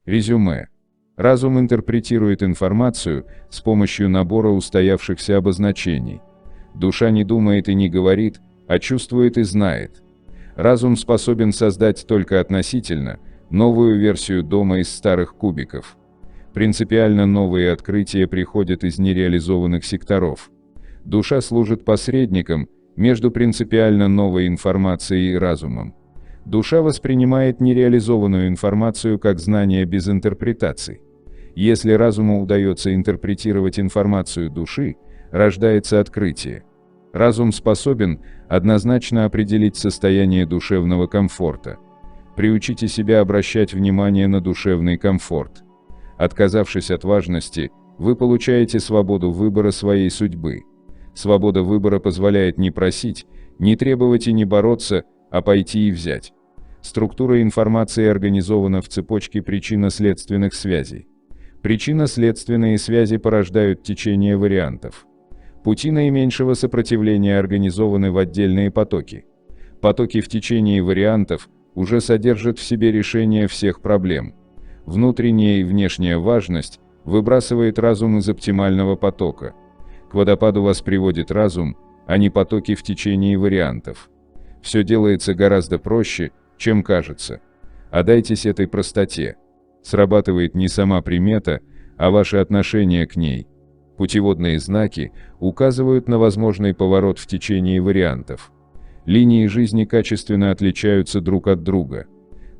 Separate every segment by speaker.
Speaker 1: Резюме. Разум интерпретирует информацию с помощью набора устоявшихся обозначений. Душа не думает и не говорит, а чувствует и знает. Разум способен создать только относительно новую версию дома из старых кубиков. Принципиально новые открытия приходят из нереализованных секторов. Душа служит посредником между принципиально новой информацией и разумом. Душа воспринимает нереализованную информацию как знание без интерпретаций. Если разуму удается интерпретировать информацию души, рождается открытие. Разум способен однозначно определить состояние душевного комфорта. Приучите себя обращать внимание на душевный комфорт. Отказавшись от важности, вы получаете свободу выбора своей судьбы. Свобода выбора позволяет не просить, не требовать и не бороться, а пойти и взять. Структура информации организована в цепочке причинно-следственных связей. Причинно-следственные связи порождают течение вариантов. Пути наименьшего сопротивления организованы в отдельные потоки. Потоки в течении вариантов уже содержат в себе решение всех проблем. Внутренняя и внешняя важность выбрасывает разум из оптимального потока. К водопаду вас приводит разум, а не потоки в течении вариантов. Все делается гораздо проще, чем кажется. Отдайтесь этой простоте. Срабатывает не сама примета, а ваше отношение к ней. Путеводные знаки указывают на возможный поворот в течении вариантов. Линии жизни качественно отличаются друг от друга.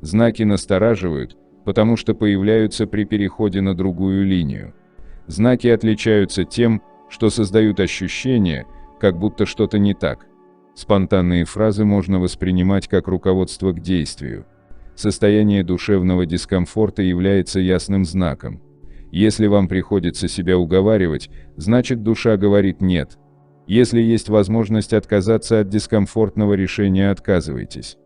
Speaker 1: Знаки настораживают, потому что появляются при переходе на другую линию. Знаки отличаются тем, что создают ощущение, как будто что-то не так. Спонтанные фразы можно воспринимать как руководство к действию. Состояние душевного дискомфорта является ясным знаком. Если вам приходится себя уговаривать, значит душа говорит «нет». Если есть возможность отказаться от дискомфортного решения, отказывайтесь.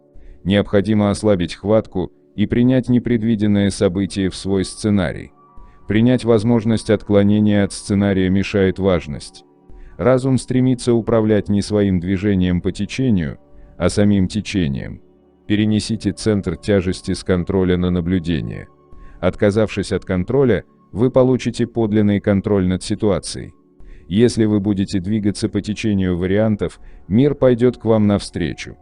Speaker 1: Необходимо ослабить хватку и принять непредвиденное событие в свой сценарий. Принять возможность отклонения от сценария мешает важность. Разум стремится управлять не своим движением по течению, а самим течением. Перенесите центр тяжести с контроля на наблюдение. Отказавшись от контроля, вы получите подлинный контроль над ситуацией. Если вы будете двигаться по течению вариантов, мир пойдет к вам навстречу.